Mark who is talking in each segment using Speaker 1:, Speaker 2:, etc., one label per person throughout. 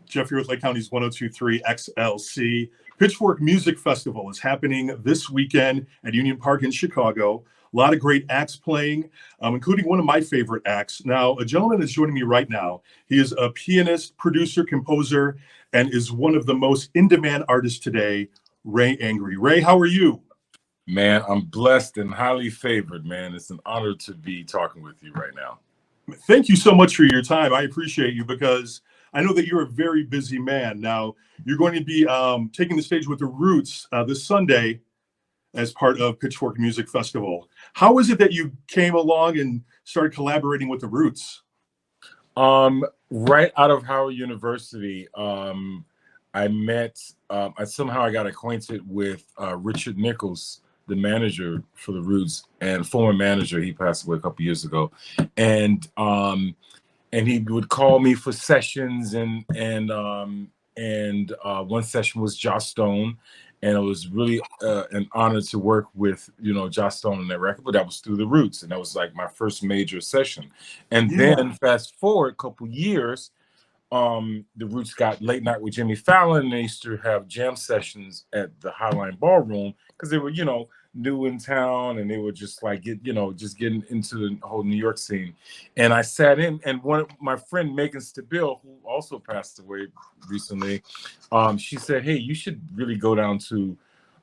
Speaker 1: Jeff here with Lake County's 1023 XLC. Pitchfork Music Festival is happening this weekend at Union Park in Chicago. A lot of great acts playing, including one of my favorite acts. Now, a gentleman is joining me right now. He is a pianist, producer, composer, and is one of the most in-demand artists today, Ray Angry. Ray, how are you?
Speaker 2: Man, I'm blessed and highly favored, man. It's an honor to be talking with you right now.
Speaker 1: Thank you so much for your time. I appreciate you because I know that you're a very busy man. Now, you're going to be taking the stage with the Roots this Sunday as part of Pitchfork Music Festival. How is it that you came along and started collaborating with the Roots?
Speaker 2: Right out of Howard University, I met, I got acquainted with Richard Nichols, the manager for the Roots and former manager. He passed away a couple years ago. And he would call me for sessions, and one session was Joss Stone, and it was really an honor to work with Joss Stone on that record. But that was through the Roots, and that was like my first major session. And then fast forward a couple years, the Roots got Late Night with Jimmy Fallon, and they used to have jam sessions at the Highline Ballroom because they were new in town, and they were just like just getting into the whole New York scene. And I sat in, and one of my friend Megan Stabile, who also passed away recently, she said, "Hey, you should really go down to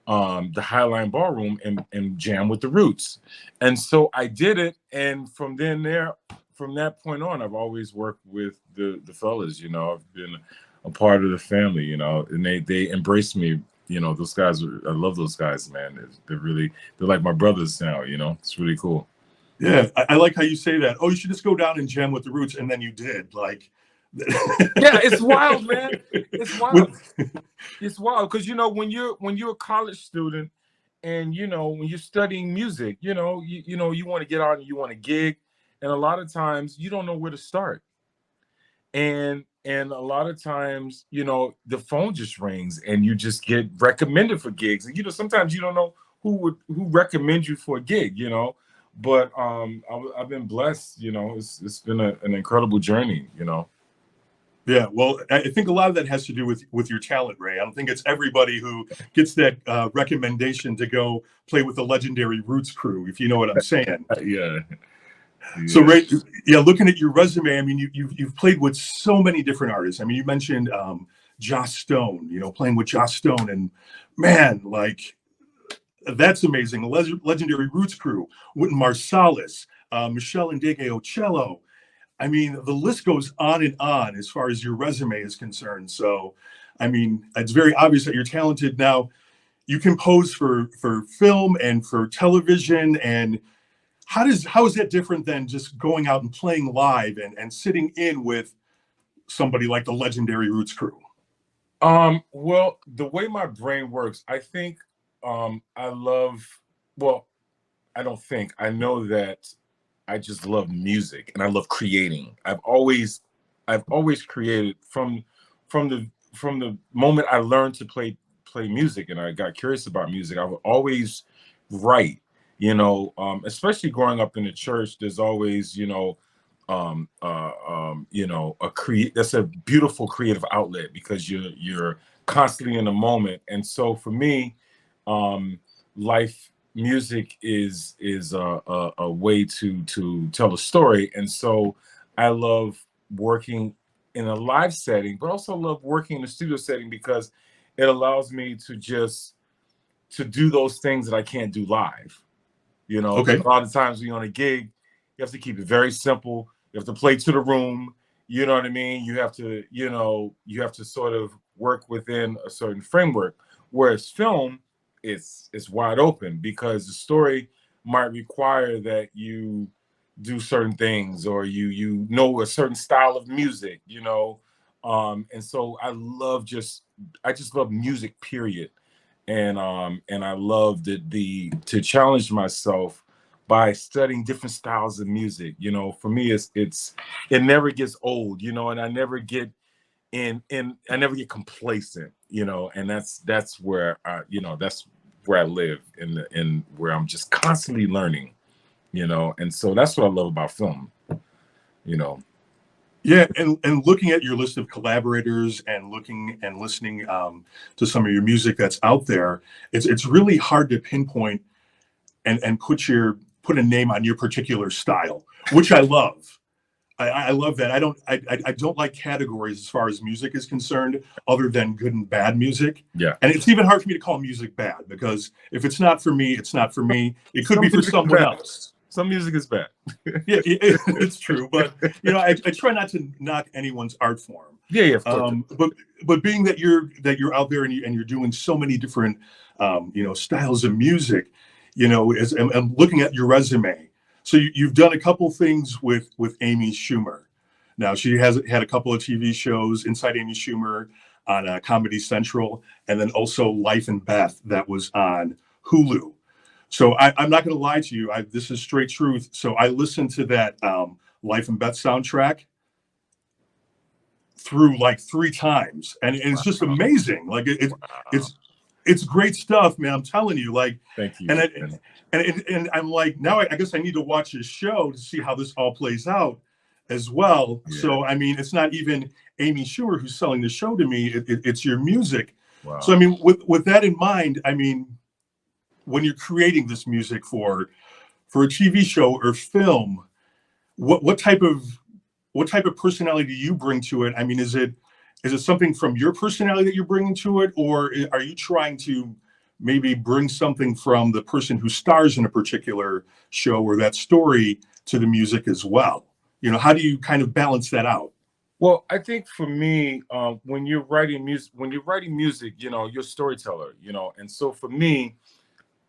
Speaker 2: the Highline Ballroom and jam with the Roots." And so I did it, and from that point on, I've always worked with the fellas. I've been a part of the family, and they embraced me. Those guys, I love those guys, man. They're like my brothers now, it's really cool.
Speaker 1: Yeah, I like how you say that. Oh, you should just go down and jam with the Roots, and then you did. Like,
Speaker 2: yeah, it's wild, man. It's wild. It's wild because when you're a college student, and when you're studying music, you want to get out and you want to gig, and a lot of times you don't know where to start, and a lot of times the phone just rings and you just get recommended for gigs, and sometimes you don't know who recommends you for a gig, but I've been blessed. It's been an incredible journey.
Speaker 1: Yeah, well, I think a lot of that has to do with your talent, Ray. I don't think it's everybody who gets that recommendation to go play with the legendary Roots crew, if you know what I'm saying.
Speaker 2: Yeah.
Speaker 1: So, Ray, looking at your resume, I mean, you've played with so many different artists. I mean, you mentioned Joss Stone, playing with Joss Stone, and man, like, that's amazing. Legendary Roots crew, Wynton Marsalis, Michelle Ndegeocello. I mean, the list goes on and on as far as your resume is concerned. So, I mean, it's very obvious that you're talented. Now, you compose for film and for television, and how is that different than just going out and playing live and sitting in with somebody like the legendary Roots crew?
Speaker 2: Well, the way my brain works, I think I know that I just love music and I love creating. I've always created from the moment I learned to play music and I got curious about music. I would always write. Especially growing up in the church, there's always, that's a beautiful creative outlet because you're constantly in the moment. And so for me, music is a way to tell a story. And so I love working in a live setting, but also love working in a studio setting because it allows me to do those things that I can't do live.
Speaker 1: Okay.
Speaker 2: A lot of times when you're on a gig, you have to keep it very simple. You have to play to the room. You know what I mean? You have to sort of work within a certain framework. Whereas film, it's wide open because the story might require that you do certain things or you know a certain style of music, and so I just love music, period. And I love to challenge myself by studying different styles of music. For me, it never gets old, and I never get I never get complacent, and that's where that's where I live in where I'm just constantly learning, and so that's what I love about film.
Speaker 1: Yeah, and looking at your list of collaborators and looking and listening to some of your music that's out there, it's really hard to pinpoint and put a name on your particular style, which I love. I love that. I don't like categories as far as music is concerned, other than good and bad music.
Speaker 2: Yeah.
Speaker 1: And it's even hard for me to call music bad, because if it's not for me, it's not for me. It could
Speaker 2: Some
Speaker 1: be for
Speaker 2: music is
Speaker 1: someone
Speaker 2: bad.
Speaker 1: else.
Speaker 2: Some music is bad.
Speaker 1: Yeah, it's true. But I try not to knock anyone's art form.
Speaker 2: Yeah, of course.
Speaker 1: But being that you're out there and you're doing so many different styles of music, as I'm looking at your resume. So you've done a couple things with Amy Schumer. Now, she has had a couple of TV shows, Inside Amy Schumer on Comedy Central, and then also Life and Beth that was on Hulu. So I'm not going to lie to you. This is straight truth. So I listened to that Life and Beth soundtrack through like 3 times, and it's just amazing. Like it's great stuff, man. I'm telling you. Like,
Speaker 2: thank you.
Speaker 1: And I'm like, now I guess I need to watch this show to see how this all plays out as well. Yeah. So I mean, it's not even Amy Schumer who's selling the show to me. It's your music.
Speaker 2: Wow.
Speaker 1: So I mean, with that in mind, I mean, when you're creating this music for a TV show or film, what type of personality do you bring to it? I mean, is it something from your personality that you're bringing to it, or are you trying to maybe bring something from the person who stars in a particular show or that story to the music as well? How do you kind of balance that out?
Speaker 2: Well, I think for me, when you're writing music, you're a storyteller, and so for me,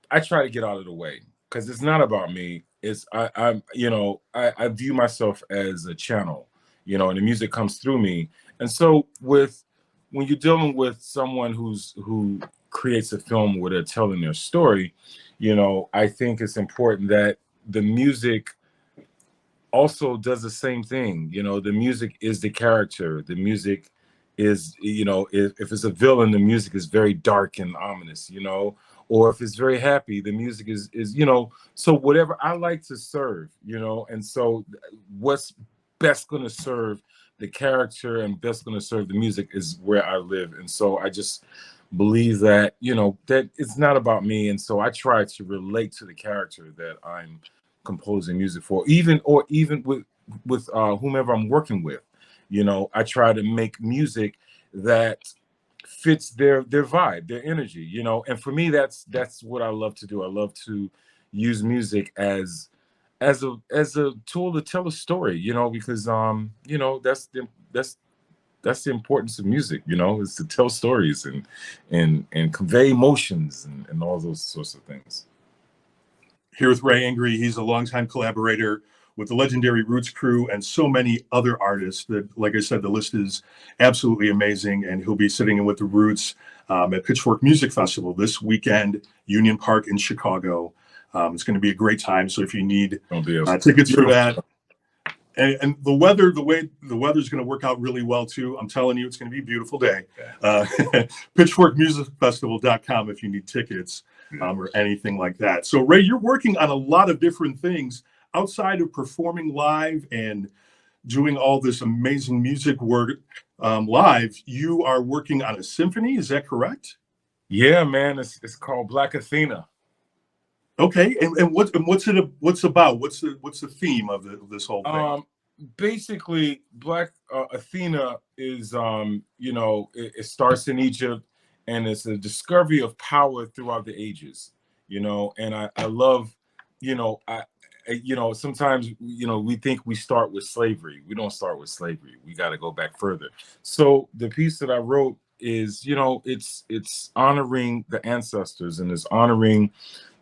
Speaker 2: I try to get out of the way, because it's not about me. It's I view myself as a channel, and the music comes through me. And so when you're dealing with someone who creates a film where they're telling their story, I think it's important that the music also does the same thing. The music is the character. The music is, if it's a villain, the music is very dark and ominous, or if it's very happy, the music is so whatever I like to serve, and so what's best going to serve the character and best going to serve the music is where I live. And so I just believe that, that it's not about me. And so I try to relate to the character that I'm composing music for, even with whomever I'm working with. I try to make music that fits their vibe, their energy, and for me, that's what I love to do. I love to use music as a tool to tell a story, because that's the importance of music, is to tell stories and convey emotions and all those sorts of things.
Speaker 1: Here with Ray Angry, he's a longtime collaborator with the legendary Roots crew and so many other artists that, like I said, the list is absolutely amazing. And he'll be sitting in with the Roots at Pitchfork Music Festival this weekend, Union Park in Chicago. It's going to be a great time. So if you need tickets for that, and the weather, the way the weather's going to work out really well too. I'm telling you, it's going to be a beautiful day. Pitchforkmusicfestival.com if you need tickets or anything like that. So Ray, you're working on a lot of different things outside of performing live and doing all this amazing music work live. You are working on a symphony. Is that correct?
Speaker 2: Yeah, man. It's called Black Athena.
Speaker 1: Okay, and what's about? What's the theme of this whole thing?
Speaker 2: Basically, Black Athena is it starts in Egypt, and it's a discovery of power throughout the ages. And I love, sometimes we think we start with slavery. We don't start with slavery. We got to go back further. So the piece that I wrote is, it's honoring the ancestors, and it's honoring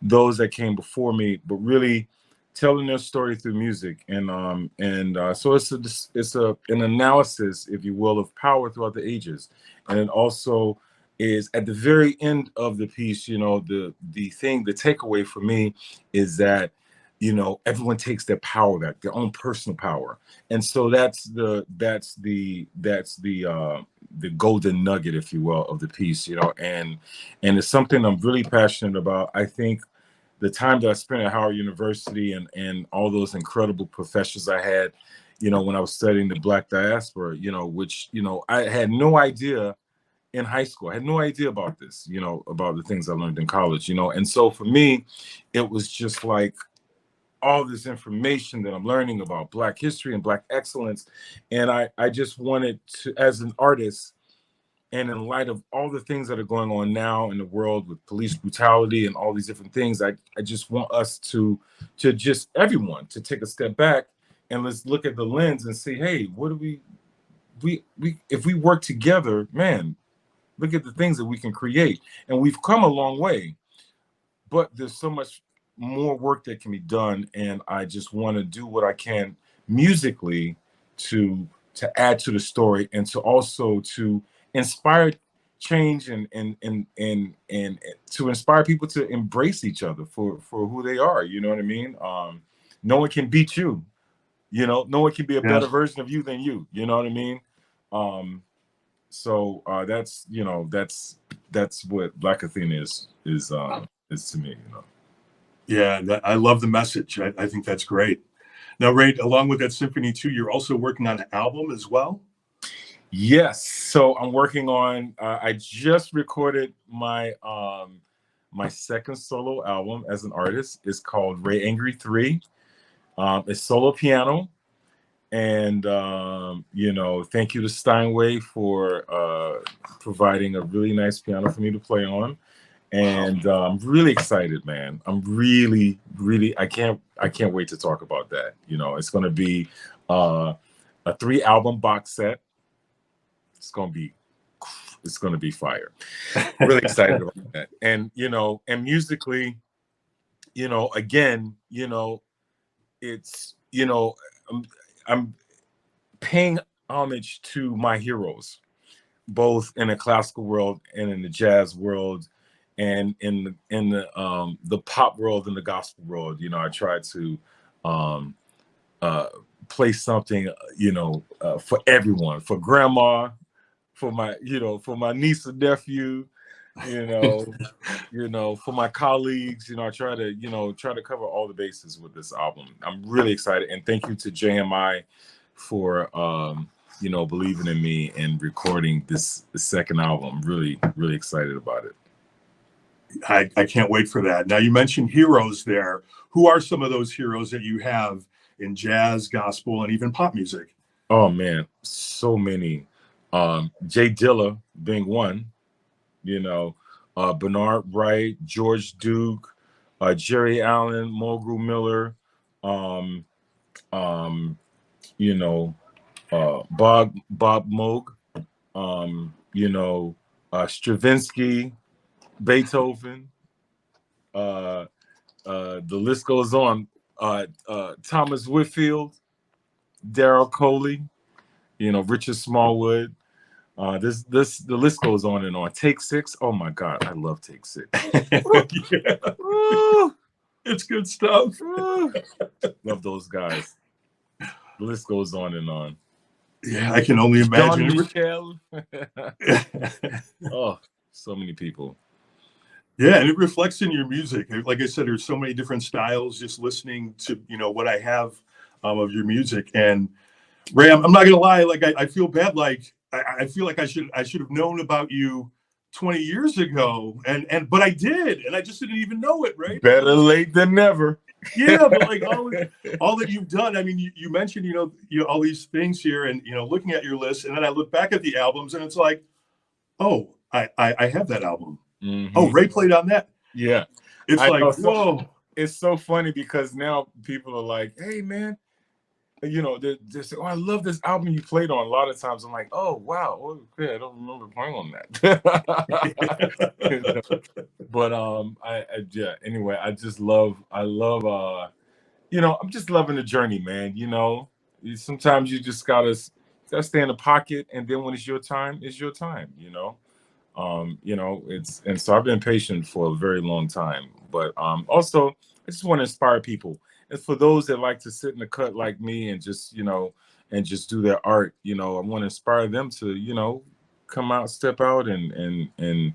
Speaker 2: those that came before me, but really telling their story through music. And so it's an analysis, if you will, of power throughout the ages. And it also is at the very end of the piece, the takeaway for me is that everyone takes their power back, their own personal power. And so that's the golden nugget, if you will, of the piece, and it's something I'm really passionate about. I think the time that I spent at Howard University and all those incredible professors I had, when I was studying the Black diaspora, which, I had no idea in high school. I had no idea about this, about the things I learned in college, and so for me, it was just like all this information that I'm learning about Black history and Black excellence. And I just wanted to, as an artist, and in light of all the things that are going on now in the world with police brutality and all these different things, I just want us to just everyone to take a step back and let's look at the lens and say, hey, what do we if we work together, man, look at the things that we can create. And we've come a long way, but there's so much more work that can be done. And I just want to do what I can musically to add to the story, and to also to inspire change, and to inspire people to embrace each other for who they are. You know what I mean? No one can beat you. No one can be a better version of you than you. You know what I mean? So that's what Black Athena is to me.
Speaker 1: Yeah, I love the message. I think that's great. Now, Ray, along with that Symphony 2, you're also working on an album as well?
Speaker 2: Yes. So I'm working on, I just recorded my my second solo album as an artist. It's called Ray Angry 3. It's solo piano. And, thank you to Steinway for providing a really nice piano for me to play on. And I'm really excited, man. I'm really, really, I can't wait to talk about that. It's going to be a 3-album box set. It's going to be fire. Really excited about that. And, and musically, again, it's, I'm paying homage to my heroes, both in the classical world and in the jazz world, and in the pop world and the gospel world. I try to play something, for everyone, for grandma, for my niece and nephew, for my colleagues. I try to cover all the bases with this album. I'm really excited, and thank you to JMI for believing in me and recording this second album. I'm really, really excited about it.
Speaker 1: I can't wait for that. Now, you mentioned heroes there. Who are some of those heroes that you have in jazz, gospel, and even pop music?
Speaker 2: Oh man, so many. Jay Dilla being one, Bernard Wright, George Duke, Jerry Allen, Mulgrew Miller, Bob Moog, Stravinsky, Beethoven, the list goes on. Thomas Whitfield, Daryl Coley, Richard Smallwood. The list goes on and on. Take Six. Oh my God, I love Take Six.
Speaker 1: Yeah. It's good stuff.
Speaker 2: Love those guys. The list goes on and on.
Speaker 1: Yeah, I can only imagine.
Speaker 2: Michel. Oh, so many people.
Speaker 1: Yeah, and it reflects in your music. Like I said, there's so many different styles. Just listening to what I have of your music. And Ray, I'm not gonna lie. Like I feel bad. Like I feel like I should have known about you 20 years ago, but I did, and I just didn't even know it. Right?
Speaker 2: Better late than never.
Speaker 1: Yeah, but like all that you've done. I mean, you mentioned all these things here, and looking at your list, and then I look back at the albums, and it's like, oh, I have that album.
Speaker 2: Mm-hmm.
Speaker 1: Oh, Ray played on that.
Speaker 2: Yeah,
Speaker 1: it's whoa.
Speaker 2: It's so funny because now people are like, hey man, they say, oh, I love this album you played on. A lot of times I'm like, oh wow, okay, I don't remember playing on that. But anyway, I love I'm just loving the journey, man. Sometimes you just gotta stay in the pocket, and then when it's your time, it's your time. So I've been patient for a very long time, but also I just want to inspire people. And for those that like to sit in the cut like me and just do their art, I want to inspire them to, come out, step out and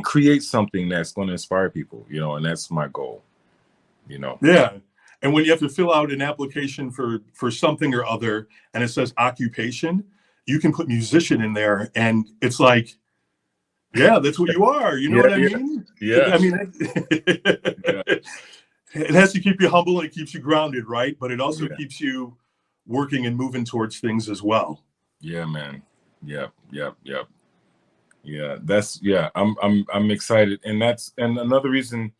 Speaker 2: create something that's going to inspire people, and that's my goal,
Speaker 1: Yeah. And when you have to fill out an application for something or other, and it says occupation, you can put musician in there, and it's like, yeah, that's what you are. You know
Speaker 2: Yeah,
Speaker 1: what I
Speaker 2: yeah,
Speaker 1: mean?
Speaker 2: yeah,
Speaker 1: I mean,
Speaker 2: yeah,
Speaker 1: it has to keep you humble and it keeps you grounded, right? But it also
Speaker 2: yeah,
Speaker 1: keeps you working and moving towards things as well.
Speaker 2: yeah, man. Yep, yep, yep. Yeah, that's yeah. I'm excited, and another reason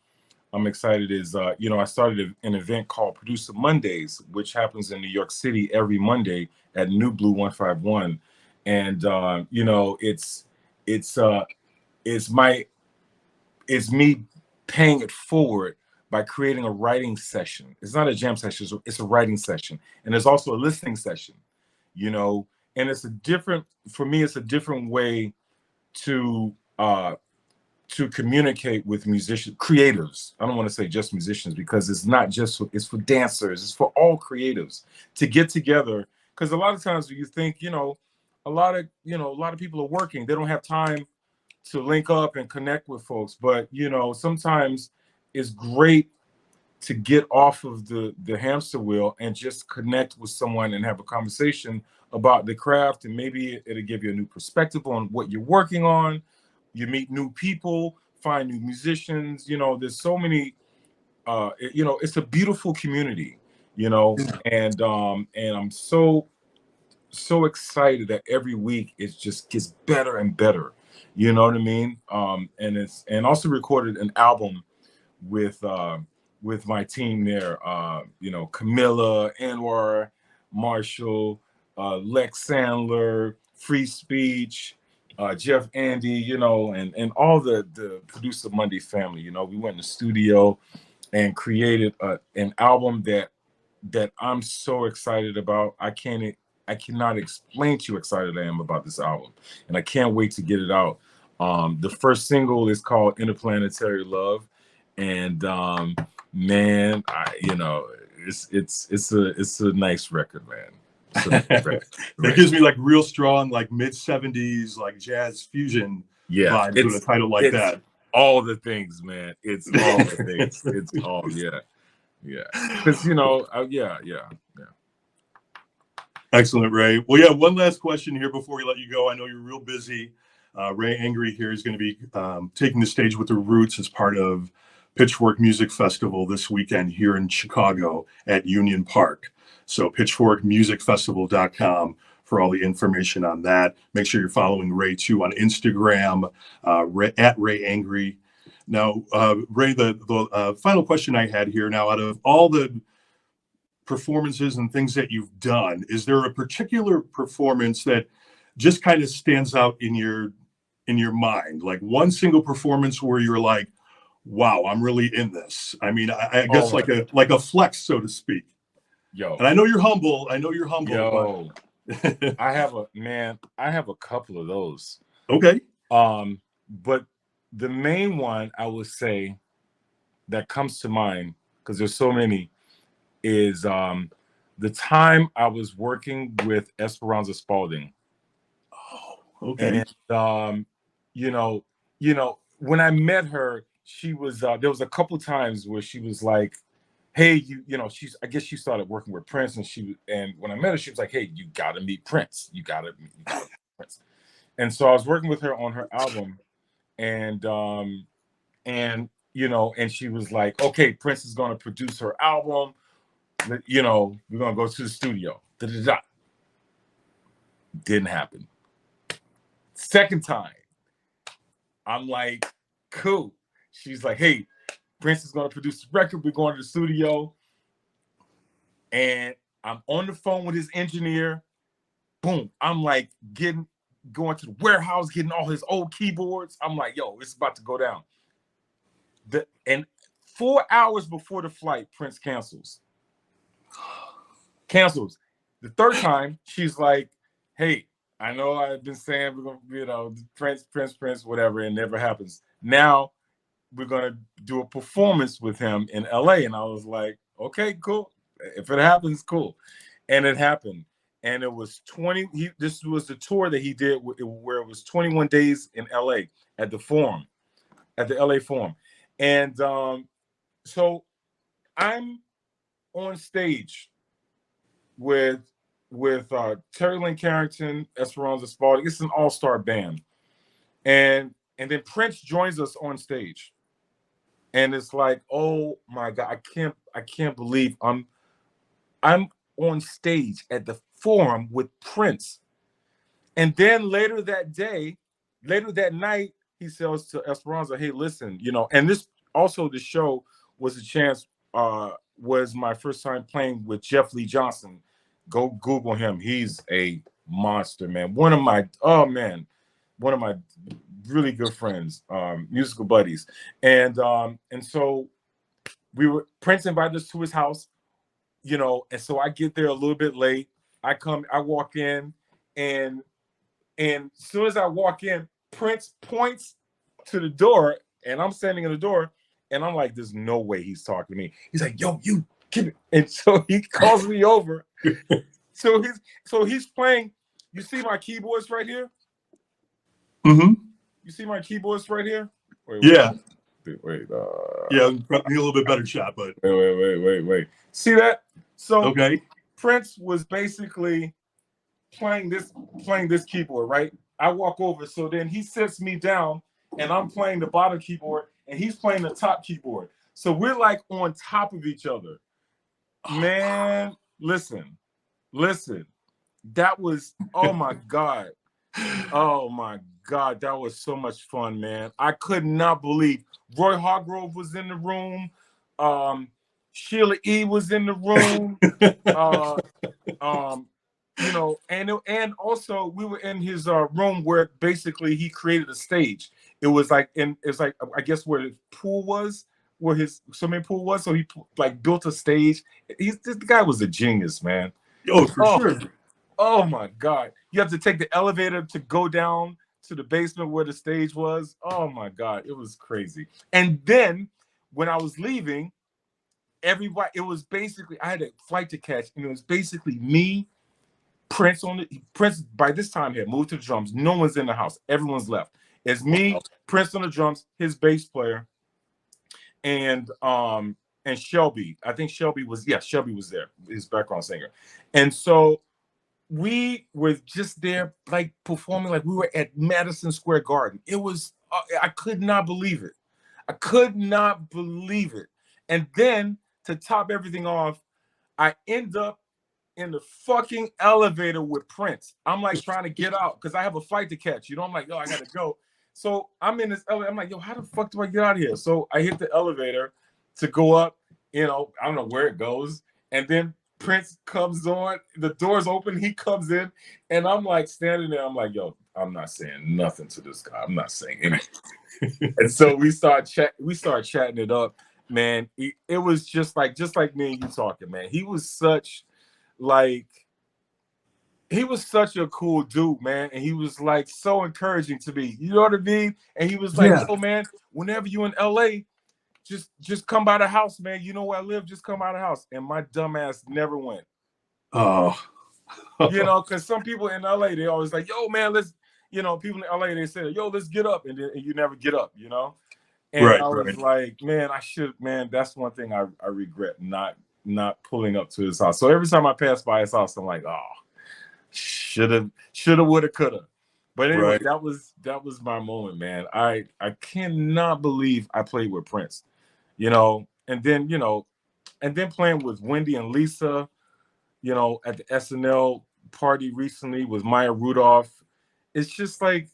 Speaker 2: I'm excited is I started an event called Producer Mondays, which happens in New York City every Monday at New Blue 151, and it's it's my it's me paying it forward by creating a writing session. It's not a jam session; it's a writing session, and there's also a listening session. You know, and it's a different for me. It's a different way to to communicate with musicians, creatives. I don't want to say just musicians because it's not just it's for dancers. It's for all creatives to get together. Because a lot of times you think, a lot of people are working. They don't have time to link up and connect with folks. But sometimes it's great to get off of the hamster wheel and just connect with someone and have a conversation about the craft, and maybe it'll give you a new perspective on what you're working on. You meet new people, find new musicians. There's so many. It's a beautiful community. And I'm so excited that every week it just gets better and better. You know what I mean? And also recorded an album with my team there. Camilla, Anwar, Marshall, Lex Sandler, Free Speech, Jeff Andy, and all the Producer Monday family. We went in the studio and created an album that I'm so excited about. I cannot explain to you how excited I am about this album, and I can't wait to get it out. The first single is called Interplanetary Love, and man, it's a nice record, man. It's a nice record.
Speaker 1: It gives me like real strong, like mid-70s, like jazz fusion
Speaker 2: Yeah,
Speaker 1: vibes with a title like
Speaker 2: it's
Speaker 1: that.
Speaker 2: all the things, man. It's all the things. It's all yeah. Because yeah.
Speaker 1: Excellent, Ray. Well, yeah, one last question here before we let you go. I know you're real busy. Ray Angry here is going to be taking the stage with the Roots as part of Pitchfork Music Festival this weekend here in Chicago at Union Park. So pitchforkmusicfestival.com for all the information on that. Make sure you're following Ray too on Instagram, at Ray Angry. Now, Ray, the final question I had here now, out of all the performances and things that you've done, is there a particular performance that just kind of stands out in your mind, like one single performance where you're like, wow, I'm really in this? I mean, I guess like a flex, so to speak.
Speaker 2: Yo,
Speaker 1: and I know you're humble,
Speaker 2: yo,
Speaker 1: but
Speaker 2: I have a couple of those.
Speaker 1: Okay.
Speaker 2: But the main one I would say that comes to mind, because there's so many, is the time I was working with Esperanza Spalding.
Speaker 1: Oh, okay.
Speaker 2: And when I met her, she was there was a couple times where she was like, hey, I guess she started working with Prince, and when I met her, she was like, hey, you gotta meet Prince. You gotta meet Prince. And so I was working with her on her album, and and she was like, okay, Prince is gonna produce her album. We're gonna go to the studio. Da-da-da. Didn't happen. Second time, I'm like, cool. She's like, hey, Prince is gonna produce the record. We're going to the studio. And I'm on the phone with his engineer. Boom. I'm like going to the warehouse, getting all his old keyboards. I'm like, yo, it's about to go down. And 4 hours before the flight, Prince cancels. The third time, she's like, hey, I know I've been saying we're gonna, Prince, whatever, and it never happens. Now we're gonna do a performance with him in LA. And I was like, okay, cool. If it happens, cool. And it happened. And it was 20. This was the tour that he did where it was 21 days in LA at the Forum, at the LA Forum. And so I'm on stage with Terry Lynn Carrington, Esperanza Spalding. It's an all-star band, and then Prince joins us on stage, and it's like, oh my God, I can't believe I'm on stage at the Forum with Prince. And then later that night, he says to Esperanza, hey, listen, and this also, the show was a chance, was my first time playing with Jeff Lee Johnson. Go Google him. He's a monster, man. One of my really good friends, musical buddies. And so Prince invited us to his house, and so I get there a little bit late. I walk in, and as soon as I walk in, Prince points to the door, and I'm standing in the door, and I'm like, there's no way he's talking to me. He's like, yo, you give it. And so he calls me over. So he's playing. You see my keyboards right here?
Speaker 1: Mm-hmm.
Speaker 2: You see my keyboards right here?
Speaker 1: Wait. Yeah, probably a little bit better shot, but
Speaker 2: wait. See that? So
Speaker 1: okay.
Speaker 2: Prince was basically playing this keyboard, right? I walk over, so then he sits me down, and I'm playing the bottom keyboard, and he's playing the top keyboard. So we're like on top of each other. Man, listen. That was, oh my God, that was so much fun, man. I could not believe Roy Hargrove was in the room. Sheila E. was in the room. And also we were in his room where basically he created a stage. It was like I guess where the pool was, where his swimming pool was. So he like built a stage. This guy was a genius, man.
Speaker 1: Oh, for sure.
Speaker 2: Oh my God. You have to take the elevator to go down to the basement where the stage was. Oh my God. It was crazy. And then when I was leaving, everybody, it was basically, I had a flight to catch, and it was basically me, Prince by this time had moved to the drums. No one's in the house. Everyone's left. It's me, Prince on the drums, his bass player, and Shelby. I think Shelby was there, his background singer. And so we were just there, like performing like we were at Madison Square Garden. It was, I could not believe it. And then to top everything off, I end up in the fucking elevator with Prince. I'm like trying to get out because I have a flight to catch. I'm like, yo, I gotta go. So I'm in this elevator. I'm like, yo, how the fuck do I get out of here? So I hit the elevator to go up. I don't know where it goes. And then Prince comes on. The door's open. He comes in, and I'm like standing there. I'm like, yo, I'm not saying nothing to this guy. I'm not saying anything. And so we start chatting it up, man. It was just like me and you talking, man. He was such a cool dude, man. And he was like so encouraging to me. You know what I mean? And he was like, yo, man, whenever you in LA, just come by the house, man. You know where I live, just come by the house. And my dumb ass never went.
Speaker 1: Oh.
Speaker 2: Because some people in LA, they always like, yo, man, let's, people in LA, they say, yo, let's get up. And you never get up, And I was like, man, that's one thing I regret, not pulling up to his house. So every time I pass by his house, I'm like, oh, shoulda, woulda, coulda. But anyway, that was my moment, man. I cannot believe I played with Prince, and then playing with Wendy and Lisa, at the SNL party recently with Maya Rudolph. It's just like,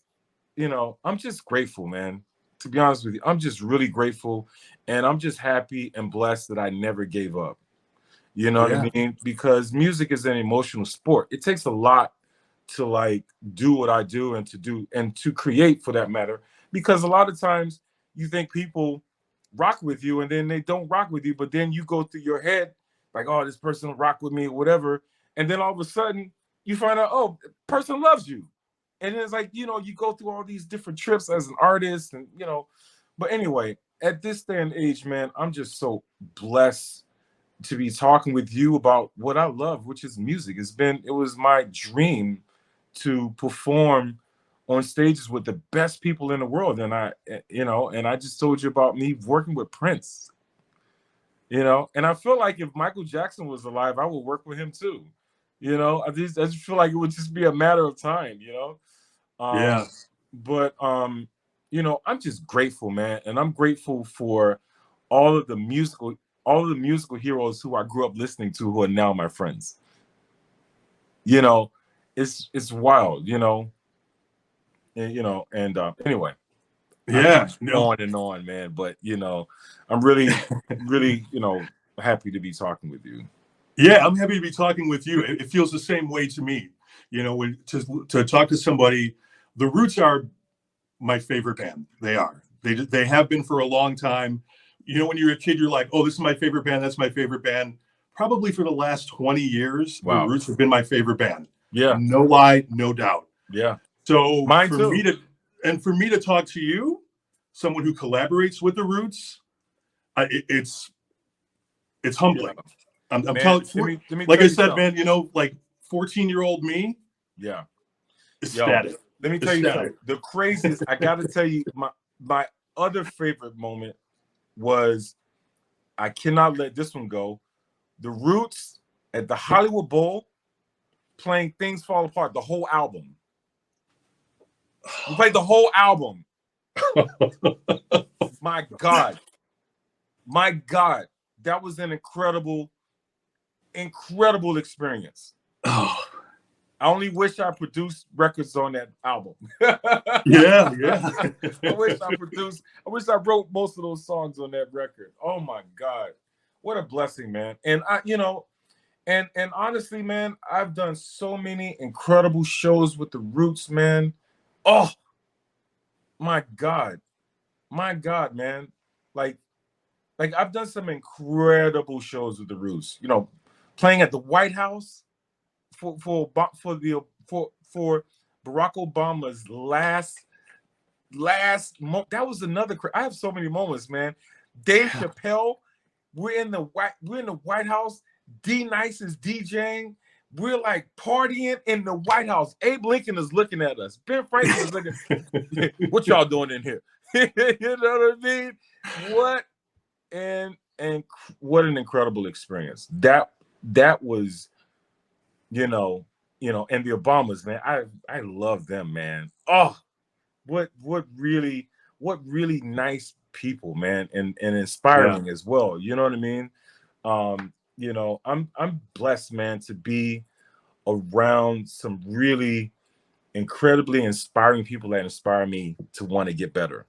Speaker 2: I'm just grateful, man. To be honest with you, I'm just really grateful, and I'm just happy and blessed that I never gave up. You know what I mean? Because music is an emotional sport. It takes a lot to like do what I do and to create, for that matter. Because a lot of times you think people rock with you and then they don't rock with you, but then you go through your head like, oh, this person will rock with me or whatever. And then all of a sudden you find out, oh, the person loves you. And it's like, you go through all these different trips as an artist and, but anyway, at this day and age, man, I'm just so blessed to be talking with you about what I love, which is music. It was my dream to perform on stages with the best people in the world. And I just told you about me working with Prince. you know. And I feel like if Michael Jackson was alive, I would work with him too. You know, I just feel like it would just be a matter of time, you know.
Speaker 1: Yeah.
Speaker 2: But you know, I'm just grateful, man, and I'm grateful for all of the musical, all of the musical heroes who I grew up listening to, who are now my friends. You know, it's wild, you know, and you know, and anyway, I
Speaker 1: Yeah.
Speaker 2: could
Speaker 1: No.
Speaker 2: go on and on, man. But you know, I'm really, really, you know, happy to be talking with you.
Speaker 1: Yeah, I'm happy to be talking with you. It feels the same way to me. You know, when to talk to somebody, the Roots are my favorite band. They are. They have been for a long time. You know, when you're a kid, you're like, oh, this is my favorite band. That's my favorite band. Probably for the last 20 years, the
Speaker 2: Wow.
Speaker 1: Roots have been my favorite band.
Speaker 2: Yeah.
Speaker 1: No lie, no doubt.
Speaker 2: Yeah.
Speaker 1: So
Speaker 2: Mine too.
Speaker 1: for me to talk to you, someone who collaborates with the Roots, it's
Speaker 2: Yeah.
Speaker 1: humbling. I'm
Speaker 2: Man,
Speaker 1: telling,
Speaker 2: let me
Speaker 1: like
Speaker 2: tell
Speaker 1: I
Speaker 2: you
Speaker 1: said,
Speaker 2: something.
Speaker 1: man, you know, like 14-year-old me,
Speaker 2: Yeah. Yo,
Speaker 1: ecstatic,
Speaker 2: let me tell you
Speaker 1: ecstatic.
Speaker 2: something. The craziest, I gotta tell you, my other favorite moment was, I cannot let this one go. The Roots at the Hollywood Bowl playing Things Fall Apart, the whole album. We played the whole album. My God. My God. That was an incredible, incredible experience.
Speaker 1: Oh,
Speaker 2: I only wish I produced records on that album.
Speaker 1: yeah, yeah.
Speaker 2: I wish I wrote most of those songs on that record. Oh my God. What a blessing, man. And I, you know, and honestly, man, I've done so many incredible shows with the Roots, man. Oh my God. My God, man. Like like I've done some incredible shows with the Roots. You know, playing at the White House for Barack Obama's that was another. I have so many moments, man. Dave Chappelle, we're in the White House. D Nice is DJing. We're like partying in the White House. Abe Lincoln is looking at us. Ben Franklin is looking. What y'all doing in here? You know what I mean? What and what an incredible experience. That was, you know, and the Obamas, man. I love them, man. Oh, what really nice people, man, and
Speaker 1: Yeah,
Speaker 2: inspiring as well. You know what I mean? You know, I'm blessed, man, to be around some really incredibly inspiring people that inspire me to want to get better.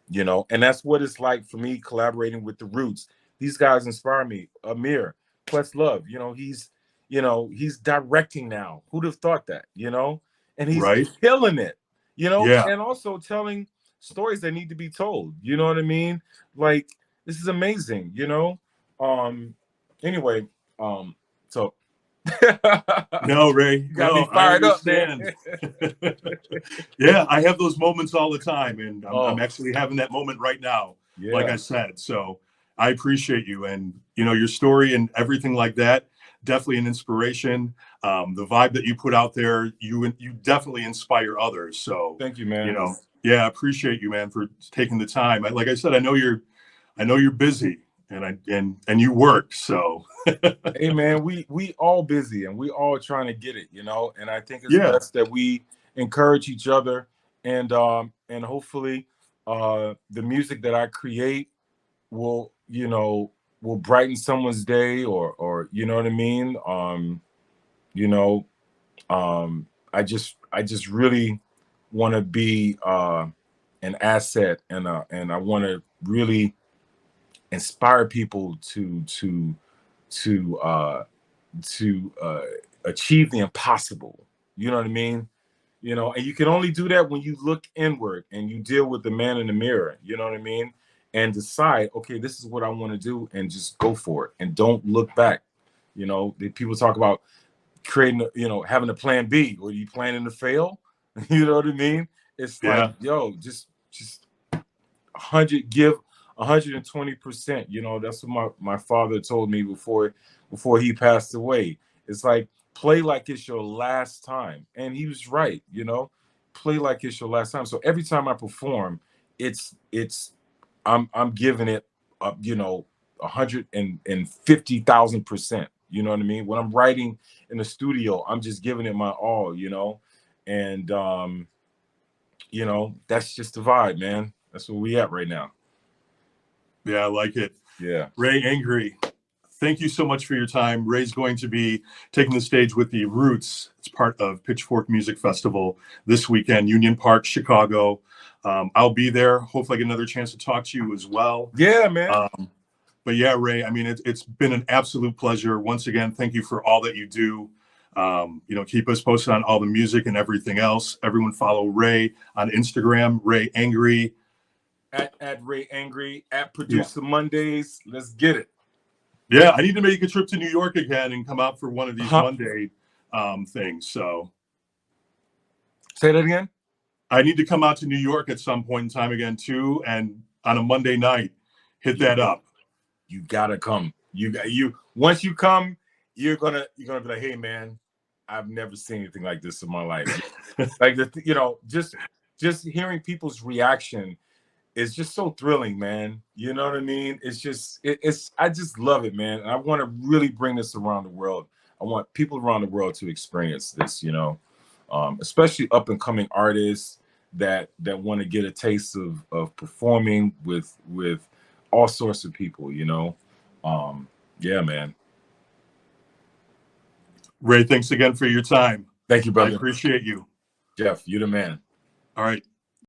Speaker 2: You know, and that's what it's like for me collaborating with the Roots. These guys inspire me. Amir, Questlove, he's directing now. Who'd have thought that? You know, and he's
Speaker 1: right.
Speaker 2: killing it. You know,
Speaker 1: Yeah.
Speaker 2: and also telling stories that need to be told. You know what I mean? Like, this is amazing. You know. Anyway, so
Speaker 1: No, Ray.
Speaker 2: you got me
Speaker 1: No, I
Speaker 2: fired up, man.
Speaker 1: understand. Yeah, I have those moments all the time, and I'm
Speaker 2: Oh
Speaker 1: actually having that moment right now, like
Speaker 2: yeah,
Speaker 1: I said. So I appreciate you, and you know your story and everything like that. Definitely an inspiration. The vibe that you put out there, you definitely inspire others. So
Speaker 2: thank you,
Speaker 1: you
Speaker 2: man.
Speaker 1: know, yeah, I appreciate you, man, for taking the time. Like I said, I know you're busy, and you work. So
Speaker 2: Hey man, we all busy and we all trying to get it, you know. And I think it's
Speaker 1: yeah,
Speaker 2: best that we encourage each other, and hopefully the music that I create will, will brighten someone's day, or you know what I mean? You know, I just really want to be an asset, and I want to really inspire people to achieve the impossible. You know what I mean? You know, and you can only do that when you look inward and you deal with the man in the mirror. You know what I mean? And decide, okay, this is what I want to do, and just go for it, and don't look back. You know, people talk about creating, having a plan B. Or you planning to fail? You know what I mean? It's like,
Speaker 1: yeah,
Speaker 2: yo, just 120%. You know, that's what my father told me before he passed away. It's like, play like it's your last time. And he was right, play like it's your last time. So every time I perform, it's I'm giving it up, 150,000%. You know what I mean? When I'm writing in the studio, I'm just giving it my all, you know, and you know, that's just the vibe, man. That's where we at right now.
Speaker 1: Yeah, I like it.
Speaker 2: Yeah.
Speaker 1: Ray Angry, thank you so much for your time. Ray's going to be taking the stage with the Roots. It's part of Pitchfork Music Festival this weekend, Union Park, Chicago. I'll be there. Hopefully I get another chance to talk to you as well.
Speaker 2: Yeah, man.
Speaker 1: But yeah, Ray, I mean, it's been an absolute pleasure. Once again, thank you for all that you do. You know, keep us posted on all the music and everything else. Everyone follow Ray on Instagram, Ray Angry.
Speaker 2: At Ray Angry, at Producer Mondays. Let's get it.
Speaker 1: Yeah, I need to make a trip to New York again and come out for one of these Monday things. So
Speaker 2: say that again.
Speaker 1: I need to come out to New York at some point in time again too, and on a Monday night, hit that up.
Speaker 2: You gotta come. You once you come, you're gonna be like, hey man, I've never seen anything like this in my life. Like you know, just hearing people's reaction is just so thrilling, man. You know what I mean? It's just it's I just love it, man. And I want to really bring this around the world. I want people around the world to experience this, you know, especially up and coming artists that want to get a taste of performing with all sorts of people, you know. Yeah, man.
Speaker 1: Ray, thanks again for your time.
Speaker 2: Thank you, brother.
Speaker 1: I appreciate you.
Speaker 2: Jeff, you're the man.
Speaker 1: All right.